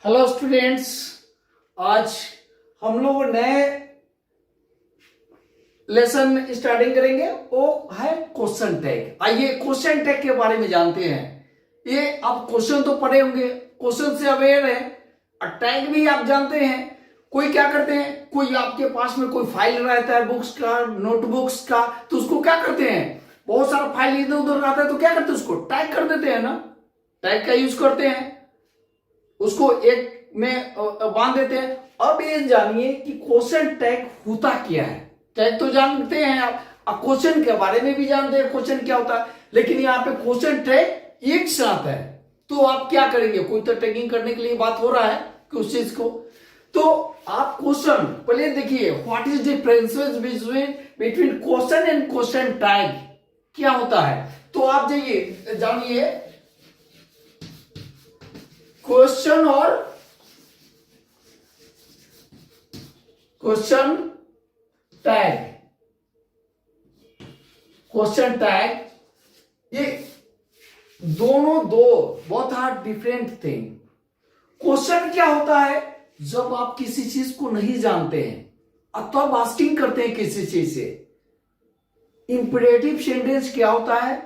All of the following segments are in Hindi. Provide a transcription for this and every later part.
Hello students. आज हम लोग नए लेसन स्टार्टिंग करेंगे। वो है क्वेश्चन टैग। आइए क्वेश्चन टैग के बारे में जानते हैं। ये आप क्वेश्चन तो पढ़े होंगे, क्वेश्चन से अवेयर है और टैग भी आप जानते हैं। कोई क्या करते हैं, कोई आपके पास में कोई फाइल रहता है बुक्स का, नोटबुक्स का, तो उसको क्या करते हैं, बहुत सारा फाइल इधर उधर आता है तो क्या करते हैं, उसको टैग कर देते हैं ना। टैग का यूज करते हैं, उसको एक में बांध देते हैं। अब ये जानिए कि क्वेश्चन टैग होता क्या है। टैग तो जानते हैं आप, क्वेश्चन के बारे में भी जानते हैं क्वेश्चन क्या होता है, लेकिन यहाँ पे क्वेश्चन टैग एक साथ है। तो आप क्या करेंगे, कोई तो टैगिंग करने के लिए बात हो रहा है कि उस चीज को, तो आप क्वेश्चन पहले देखिए, what is differences between question and question tag, क्या होता है। तो आप जाइए जानिए क्वेश्चन और क्वेश्चन टैग। क्वेश्चन टैग ये दोनों दो बहुत आर डिफरेंट थिंग। क्वेश्चन क्या होता है, जब आप किसी चीज को नहीं जानते हैं और तो आप आस्किंग करते हैं किसी चीज से। इंपरेटिव सेंटेंस क्या होता है,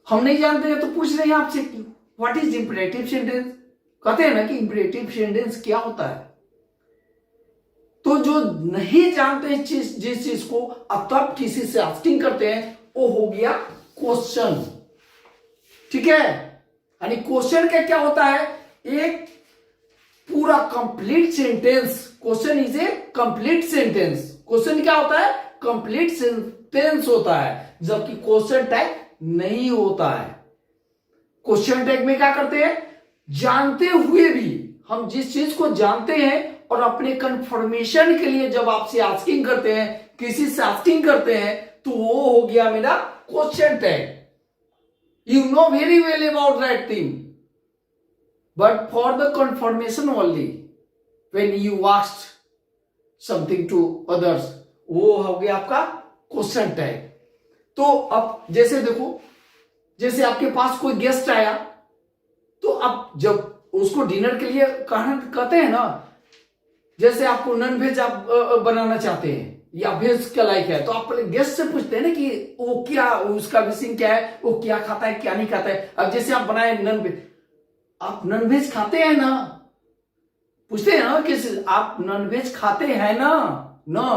हम नहीं जानते हैं तो पूछ रहे हैं आपसे व्हाट इज इंपरेटिव सेंटेंस। कहते हैं ना कि इंपरेटिव सेंटेंस क्या होता है। तो जो नहीं जानते हैं जिस चीज को अब तब किसी से आस्किंग करते हैं, वो हो गया क्वेश्चन। ठीक है, यानी क्वेश्चन का क्या होता है, एक पूरा complete sentence. Question is a complete sentence. Question क्या होता है, कंप्लीट सेंटेंस होता है, जबकि क्वेश्चन टैग नहीं होता है। क्वेश्चन टैग में क्या करते हैं, जानते हुए भी हम जिस चीज को जानते हैं और अपने कंफर्मेशन के लिए जब आपसे आस्किंग करते हैं, किसी से आस्किंग करते हैं, तो वो हो गया मेरा question tag. You know very well about that thing, but for the confirmation only when you asked something to others, वो हो गया आपका क्वेश्चन टैग। तो अब जैसे देखो, जैसे आपके पास कोई गेस्ट आया, तो आप जब उसको डिनर के लिए कहते हैं ना, जैसे आपको नॉन वेज आप बनाना चाहते हैं या वेज का लाइक है, तो आप गेस्ट से पूछते हैं ना कि वो क्या, उसका विशिंग क्या है, वो क्या खाता है क्या नहीं खाता है। अब जैसे आप बनाए नॉन वेज, आप नॉन वेज खाते हैं ना, पूछते हैं ना कि आप नॉन वेज खाते हैं ना, ना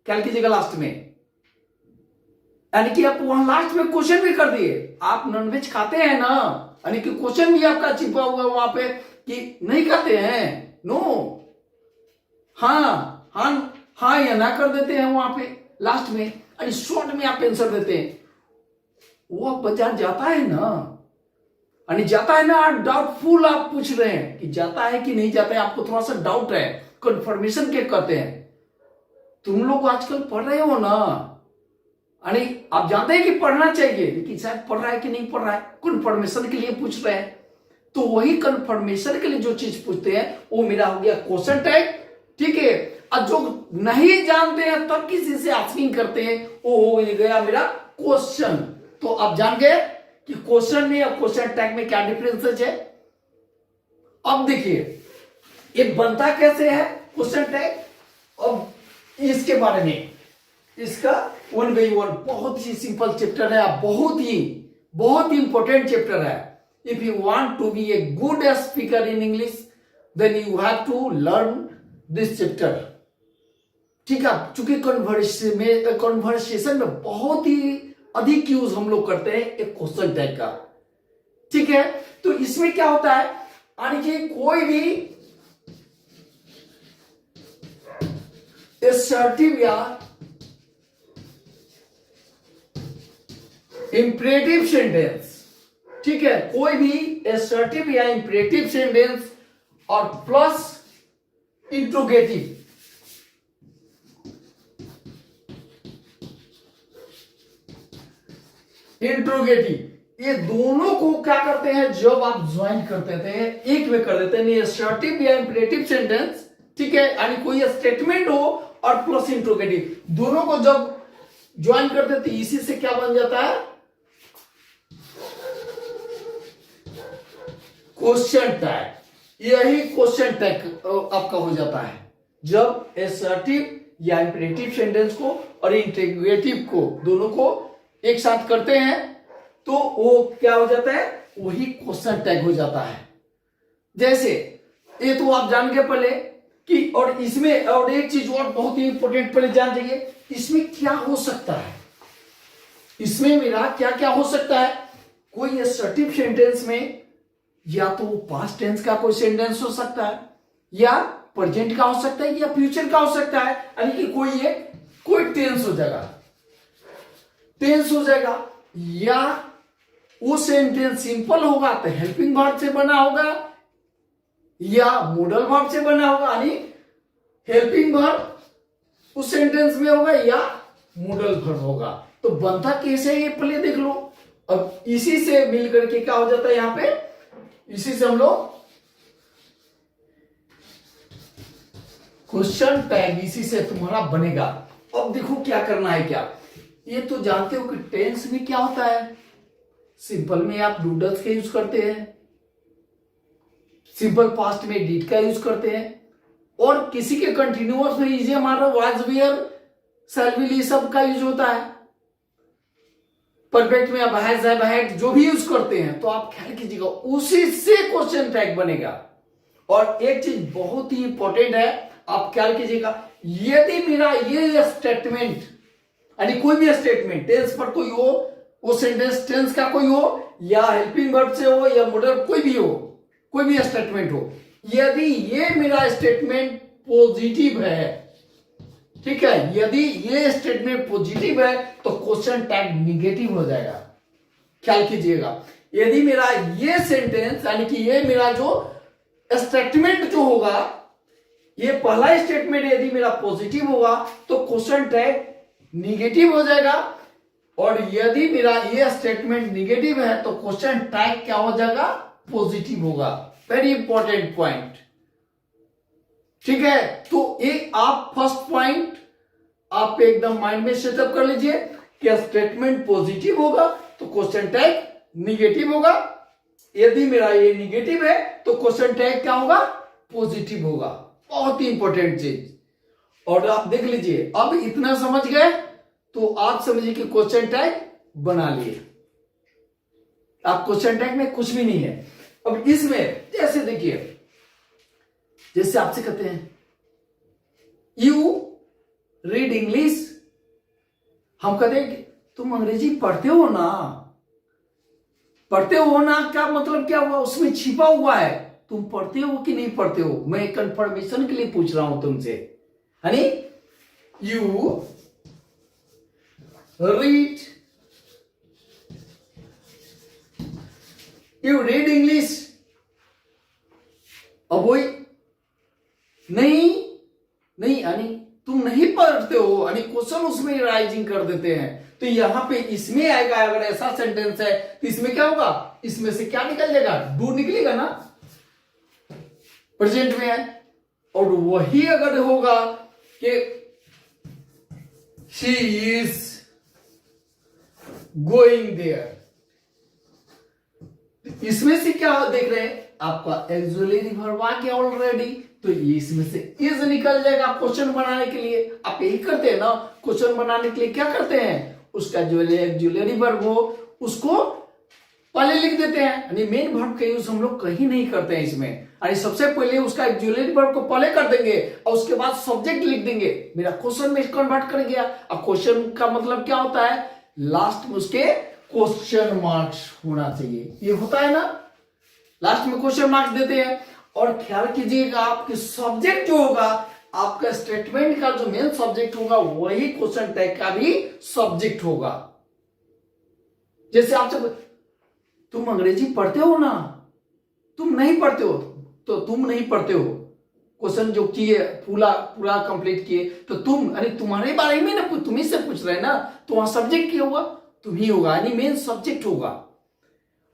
क्या कीजिएगा लास्ट में, यानी कि आप वहां लास्ट में क्वेश्चन भी कर दिए, आप नॉनवेज खाते हैं ना, यानी कि क्वेश्चन भी आपका छिपा हुआ वहां पे कि नहीं खाते हैं, नो, हाँ हाँ हाँ या ना कर देते हैं वहां पे लास्ट में, यानी शॉर्ट में आप आंसर देते हैं। वो आप बचा जाता है ना, यानी जाता है ना, डाउटफुल आप पूछ रहे हैं कि जाता है कि नहीं जाता है, आपको थोड़ा सा डाउट है, कंफर्मेशन के कहते हैं। तुम लोग आजकल पढ़ रहे हो ना, यानी आप जानते हैं कि पढ़ना चाहिए, लेकिन शायद पढ़ रहा है कि नहीं पढ़ रहा है, कंफर्मेशन के लिए पूछ रहे हैं। तो वही कंफर्मेशन के लिए जो चीज पूछते हैं वो मेरा हो गया क्वेश्चन टैग। ठीक है, और जो नहीं जानते हैं तब किसी से आस्किंग करते हैं, वो हो गया मेरा क्वेश्चन। तो आप जान गए कि क्वेश्चन में और क्वेश्चन टैग में क्या डिफरेंसेस है। अब देखिए ये बनता कैसे है क्वेश्चन टैग, अब इसके बारे में, इसका वन बाई वन बहुत ही सिंपल चैप्टर है, बहुत ही इंपॉर्टेंट चैप्टर है। If you want to be a good speaker in English, then you have to learn this chapter. ठीक है, चूंकि कन्वर्सेशन में बहुत ही अधिक यूज हम लोग करते हैं एक क्वेश्चन टैग का। ठीक है, तो इसमें क्या होता है, यानी कि कोई भी असर्टिव या इंपरेटिव सेंटेंस, ठीक है, कोई भी असर्टिव या इंपरेटिव सेंटेंस और प्लस इंट्रोगेटिव, ये दोनों को क्या करते हैं, जब आप ज्वाइन करते थे एक में कर देते हैं असर्टिव या इंपरेटिव सेंटेंस। ठीक है, यानी कोई स्टेटमेंट हो और प्लस इंट्रोगेटिव, दोनों को जब ज्वाइन कर देते इसी से क्या बन जाता है, क्वेश्चन टैग। यही क्वेश्चन टैग आपका हो जाता है। जब एसर्टिव या इंपेरेटिव सेंटेंस को और इंटेरोगेटिव को दोनों को एक साथ करते हैं तो वो क्या हो जाता है, वही क्वेश्चन टैग हो जाता है। जैसे ये तो आप जान गए पहले कि, और इसमें और एक चीज और बहुत ही इंपॉर्टेंट पहले जान जाइए, इसमें क्या हो सकता है, इसमें मेरा क्या क्या हो सकता है। कोई असर्टिव सेंटेंस में या तो पास्ट टेंस का कोई सेंटेंस हो सकता है, या प्रेजेंट का हो सकता है, या फ्यूचर का हो सकता है, यानी कि कोई टेंस हो जाएगा, या वो सेंटेंस सिंपल होगा तो हेल्पिंग वर्ब से बना होगा, या मॉडल वर्ब से बना होगा, यानी हेल्पिंग वर्ब उस सेंटेंस में होगा या मॉडल वर्ब होगा। तो बनता कैसे है ये पहले देख लो। अब इसी से मिलकर के क्या हो जाता है, यहां पे इसी से हम लोग क्वेश्चन टैग इसी से तुम्हारा बनेगा। अब देखो क्या करना है, क्या ये तो जानते हो कि टेंस में क्या होता है, सिंपल में आप डूडल्स का यूज करते हैं, सिंपल पास्ट में डिड का यूज करते हैं, और किसी के कंटिन्यूअस में इजे हमारा वाज वेयर शैल विल ये सब का यूज होता है। परफेक्ट में आप हैज हैव हैड जो भी यूज करते हैं तो आप ख्याल कीजिएगा उसी से क्वेश्चन टैग बनेगा। और एक चीज बहुत ही इंपॉर्टेंट है, आप ख्याल कीजिएगा, यदि मेरा ये स्टेटमेंट यानी कोई भी स्टेटमेंट टेंस पर कोई हो, वो सेंटेंस टेंस का कोई हो या हेल्पिंग वर्ब से हो या मॉडल कोई भी हो, कोई भी स्टेटमेंट हो, यदि ये मेरा स्टेटमेंट पॉजिटिव है, ठीक है, यदि ये स्टेटमेंट पॉजिटिव है तो क्वेश्चन टैग निगेटिव हो जाएगा। ख्याल कीजिएगा, यदि मेरा ये सेंटेंस यानी कि ये मेरा जो स्टेटमेंट जो होगा, ये पहला स्टेटमेंट यदि मेरा पॉजिटिव होगा तो क्वेश्चन टैग निगेटिव हो जाएगा, और यदि मेरा ये स्टेटमेंट निगेटिव है तो क्वेश्चन टैग क्या हो जाएगा, पॉजिटिव होगा। वेरी इंपॉर्टेंट पॉइंट, ठीक है। तो ये आप फर्स्ट पॉइंट आप एकदम माइंड में सेटअप कर लीजिए कि स्टेटमेंट पॉजिटिव होगा तो क्वेश्चन टैग निगेटिव होगा, यदि मेरा ये निगेटिव है तो क्वेश्चन टैग क्या होगा, पॉजिटिव होगा। बहुत ही इंपॉर्टेंट चीज। और आप देख लीजिए, अब इतना समझ गए तो आप समझिए कि क्वेश्चन टैग बना लिए। आप क्वेश्चन टैग में कुछ भी नहीं है। अब इसमें जैसे देखिए, जैसे आपसे कहते हैं यू रीड इंग्लिश, हम कहते हैं तुम अंग्रेजी पढ़ते हो ना, पढ़ते हो ना, क्या मतलब क्या हुआ, उसमें छिपा हुआ है तुम पढ़ते हो कि नहीं पढ़ते हो, मैं कंफर्मेशन के लिए पूछ रहा हूं तुमसे, यानी यू रीड इंग्लिश। अब वही नहीं यानी तुम नहीं पढ़ते हो, यानी क्वेश्चन उसमें राइजिंग कर देते हैं। तो यहां पे इसमें आएगा, अगर ऐसा सेंटेंस है तो इसमें क्या होगा, इसमें से क्या निकल जाएगा, डू निकलेगा ना, प्रेजेंट में है। और वही अगर होगा कि शी इज गोइंग देयर, इसमें से क्या देख रहे हैं, आपका एक्सुअली वर्ब आ गया ऑलरेडी, तो ये इसमें से इज निकल जाएगा क्वेश्चन बनाने के लिए। आप यही करते हैं ना, क्वेश्चन बनाने के लिए क्या करते हैं, उसका जो एक्सुअली वर्ब हो उसको पहले लिख देते हैं, यानी मेन वर्ब का यूज हम लोग कहीं नहीं करते हैं इसमें, यानी सबसे पहले उसका एक्सुअली वर्ब को पहले कर देंगे और उसके बाद सब्जेक्ट लिख देंगे, मेरा क्वेश्चन में कन्वर्ट कर गया। अब क्वेश्चन का मतलब क्या होता है, लास्ट में उसके क्वेश्चन मार्क्स होना चाहिए, ये होता है ना, लास्ट में क्वेश्चन मार्क्स देते हैं। और ख्याल कीजिएगा आपके सब्जेक्ट जो होगा, आपका स्टेटमेंट का जो मेन सब्जेक्ट होगा वही क्वेश्चन टैग का भी सब्जेक्ट होगा। जैसे आपसे तुम अंग्रेजी पढ़ते हो ना, तुम नहीं पढ़ते हो तो तुम नहीं पढ़ते हो, क्वेश्चन जो किए पूरा कंप्लीट किए तो तुम, अरे तुम्हारे बारे में ना, तुम्ही से पूछ रहे हैं ना, तो वहां सब्जेक्ट क्या होगा, तुम ही होगा, यानी मेन सब्जेक्ट होगा।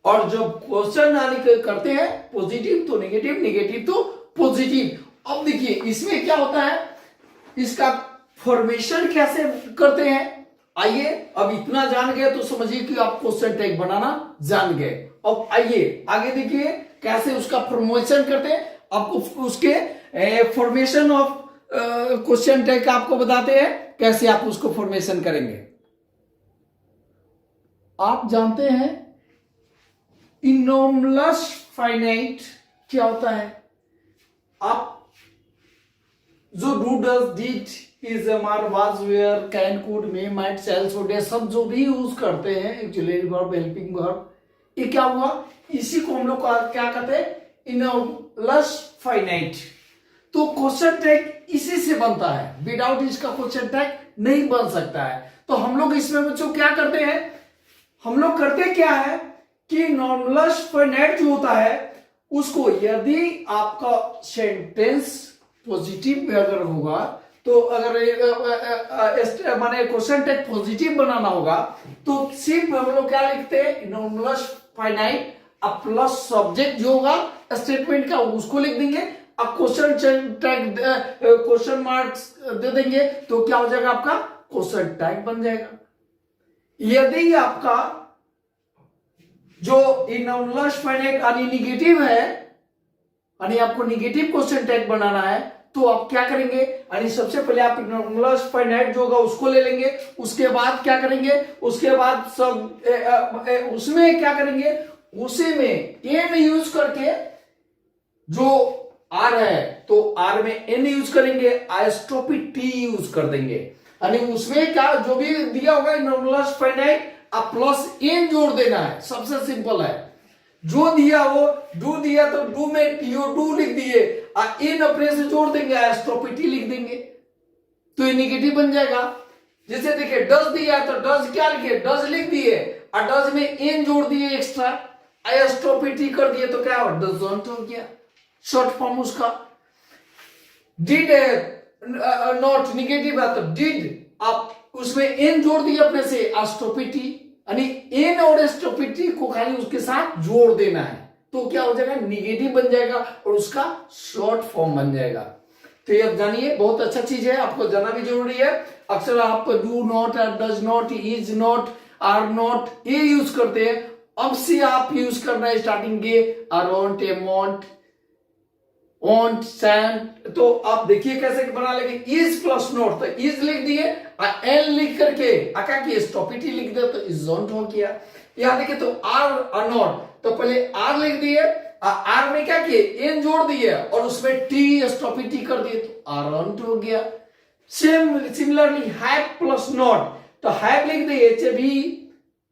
और जब क्वेश्चन करते हैं पॉजिटिव तो नेगेटिव, नेगेटिव तो पॉजिटिव। अब देखिए इसमें क्या होता है, इसका फॉर्मेशन कैसे करते हैं, आइए अब इतना जान गए तो समझिए कि आप क्वेश्चन टैग बनाना जान गए। अब आइए आगे देखिए कैसे उसका फॉर्मेशन करते हैं, आपको उसके फॉर्मेशन ऑफ क्वेश्चन टैग आपको बताते हैं कैसे आप उसको फॉर्मेशन करेंगे। आप जानते हैं इनोमलस फाइनाइट क्या होता है? आप जो do does did is am are was were can could may might shall should सब जो भी यूज करते हैं एक्चुअली वर्ब हेल्पिंग वर्ब, ये क्या हुआ? इसी को हम लोग क्या कहते हैं? इनोमलस फाइनाइट। तो क्वेश्चन टैग इसी से बनता है, विदाउट इसका क्वेश्चन टैग नहीं बन सकता है। तो हम लोग इसमें बच्चों क्या करते हैं? हम लोग करते क्या है कि इनोमलस फाइनाइट जो होता है उसको यदि आपका सेंटेंस पॉजिटिव अगर होगा तो अगर माने क्वेश्चन टैग पॉजिटिव बनाना होगा तो सिर्फ हम लोग क्या लिखते हैं? इनोमलस फाइनाइट अब प्लस सब्जेक्ट जो होगा स्टेटमेंट का उसको लिख देंगे, अब क्वेश्चन टैग क्वेश्चन मार्क्स दे देंगे तो क्या हो जाएगा? आपका क्वेश्चन टैग बन जाएगा। यदि आपका जो इनोमलस फाइनाइट यानी निगेटिव है, यानी आपको निगेटिव क्वेश्चन टैग बनाना है तो आप क्या करेंगे? यानी सबसे पहले आप इनोमलस फाइनाइट जो होगा उसको ले लेंगे, उसके बाद क्या करेंगे? उसके बाद सब उसमें क्या करेंगे? उसी में एन यूज करके जो आर है तो आर में एन यूज करेंगे, आइस्ट्रोपी टी यूज कर देंगे। यानी उसमें क्या जो भी दिया होगा इनोमलस फाइनाइट आप प्लस एन जोड़ देना है, सबसे सिंपल है। जो दिया वो डू दिया तो डू में टीओ डू लिख दिए, इन अपने से जोड़ देंगे, एस्ट्रोपिटी लिख देंगे तो ये निगेटिव बन जाएगा। जैसे देखिए डज दिया तो डज क्या लिखे? डज लिख दिए और डज में इन जोड़ दिए एक्स्ट्रा, एस्ट्रोपिटी कर दिए तो क्या हो? डजंट हो गया शॉर्ट फॉर्म उसका। डिड नॉट निगेटिव है तो डिड आप उसमें एन जोड़ दिए अपने से, एस्ट्रोपिटी यानी एन और एस्ट्रोपिटी को खाली उसके साथ जोड़ देना है तो क्या हो जाएगा? निगेटिव बन जाएगा और उसका शॉर्ट फॉर्म बन जाएगा। तो ये जानिए बहुत अच्छा चीज है, आपको जाना भी जरूरी है। अक्सर आप do not, does not, is not, are not ये यूज करते हैं, अब से आप यूज करना है स्टार्टिंग के अराउंड, एमोंट, ऑन, सैंड। तो आप देखिए कैसे बना लेंगे? इज प्लस नॉट तो इज लिख दिए, एन लिख करके आका की स्टॉपिटी लिख दे तो इजोंट हो गया। यहां देखिए तो आर नॉट तो पहले आर लिख दिए, आर में क्या किए? एन जोड़ दिए और उसमें टी स्टॉपिटी कर दिए तो आरंट हो गया। सिमिलरली हैव प्लस नॉट तो हैव लिख दिए, एच भी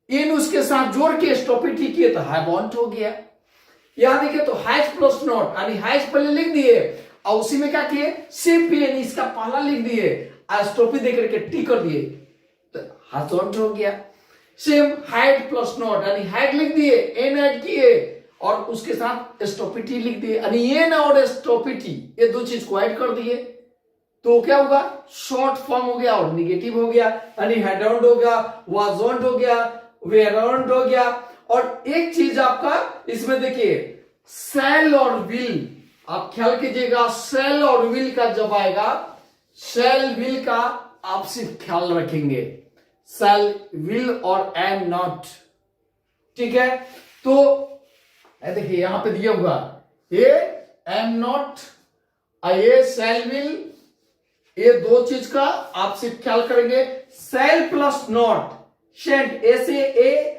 एन उसके साथ जोड़ के स्टॉपिटी किए तो हैवंट हो गया। यहां देखिए तो हैज प्लस नॉट यानी हैज पहले लिख दिए और उसी में क्या किए? सिर्फ एन इसका पहला लिख दिए, स्टॉपी देकर के टी कर दिए तो हैजंट हो गया। सेम हैड प्लस नॉट यानी हैड लिख दिए, एन ऐड किए और उसके साथ स्टॉपिटी लिख दिए, यानी एन और स्टॉपिटी ये दो चीज को ऐड कर दिए तो क्या होगा? शॉर्ट फॉर्म हो गया और निगेटिव हो गया, यानी हैडंट हो गया, वाजंट हो गया, वेरंट हो गया। और एक चीज आपका इसमें देखिए सेल और विल, आप ख्याल कीजिएगा सेल और विल का जब आएगा, सेल विल का आप सिर्फ ख्याल रखेंगे, सेल विल और एम नॉट, ठीक है? तो देखिए यहां पे दिया हुआ ये एम नॉट, ये सेल विल, ये दो चीज का आप सिर्फ ख्याल करेंगे। सेल प्लस नॉट, शेंट ऐसे ए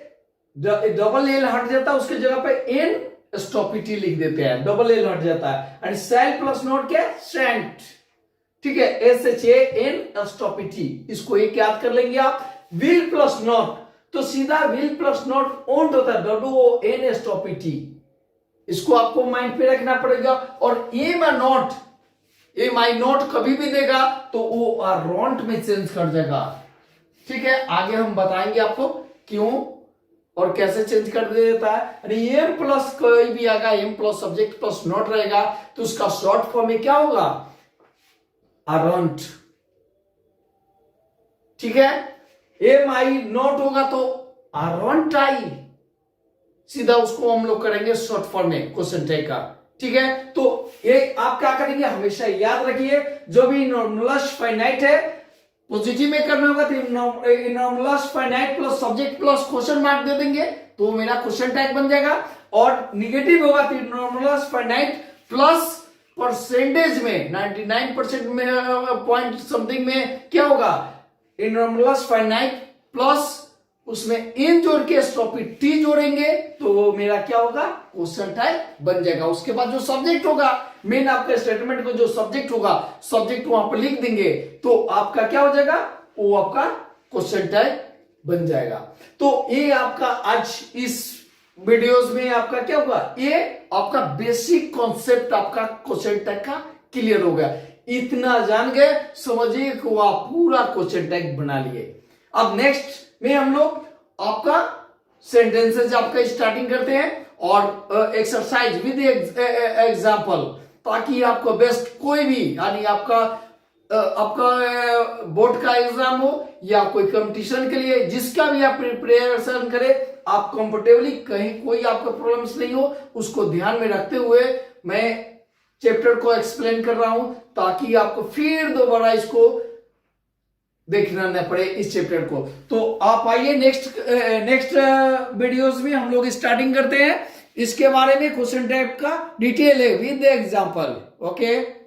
डबल एल हट जाता है उसके जगह पे एन स्टॉपिटी लिख देते हैं, डबल एल हट जाता है, एंड सेल प्लस नॉट क्या? सेंट, ठीक है? एस एच ए एन स्टॉपिटी, इसको एक याद कर लेंगे आप। विल प्लस नॉट तो सीधा विल प्लस नॉट ओन्ट होता है, डब्ल्यू ओ एन स्टॉपिटी, इसको आपको माइंड पे रखना पड़ेगा। और am not, am I not कभी भी देगा तो वो रॉन्ट में चेंज कर देगा, ठीक है? आगे हम बताएंगे आपको क्यों और कैसे चेंज कर देता है। एम प्लस कोई भी आएगा, am plus subject plus not रहेगा तो उसका शॉर्ट फॉर्म में क्या होगा? अरंट, ठीक है? एम आई नॉट होगा तो अरंट आई, सीधा उसको हम लोग करेंगे शॉर्ट फॉर्म में क्वेश्चन टैग का, ठीक है? तो ये आप क्या करेंगे हमेशा याद रखिए, जो भी इनोमलस फाइनाइट है पॉजिटिव में करना होगा तो anomalous finite plus subject plus question mark दे देंगे तो मेरा क्वेश्चन टैग बन जाएगा, और निगेटिव होगा तो इनोमलस फाइनाइट प्लस परसेंटेज में 99% में पॉइंट समथिंग में क्या होगा, इनॉर्मलस फाइनाइट प्लस उसमें इन जोड़ के स्टॉपिक टी जोड़ेंगे तो मेरा क्या होगा, क्वेश्चन टाइप बन जाएगा। उसके बाद जो सब्जेक्ट होगा, मेन आपके स्टेटमेंट को जो सब्जेक्ट होगा, सब्जेक्ट वहां पर लिख देंगे तो आपका क्या हो जाएगा, वो आपका क्वेश्चन टाइप बन जाएगा। तो ये आपका आज इस वीडियोस में आपका क्या होगा, ये आपका बेसिक कॉन्सेप्ट आपका क्वेश्चन टाइप का क्लियर हो गया। इतना जान गए, समझिए कि आप पूरा क्वेश्चन टाइप बना लिए। अब नेक्स्ट में हम लोग आपका सेंटेंसेस आपका स्टार्टिंग करते हैं और एक्सरसाइज विद एग्जांपल, ताकि आपको बेस्ट कोई भी यानी आपका बोर्ड का एग्जाम हो या कोई कंपटीशन के लिए जिसका भी आप प्रिपरेशन करें, आप कंफर्टेबली कहीं कोई आपका प्रॉब्लम्स नहीं हो, उसको ध्यान में रखते हुए मैं चैप्टर को एक्सप्लेन कर रहा हूं, ताकि आपको फिर दोबारा इसको देखना न पड़े इस चैप्टर को। तो आप आइए नेक्स्ट वीडियोस में हम लोग स्टार्टिंग करते हैं। इसके बारे में क्वेश्चन टाइप का डिटेल है विद एग्जांपल। ओके।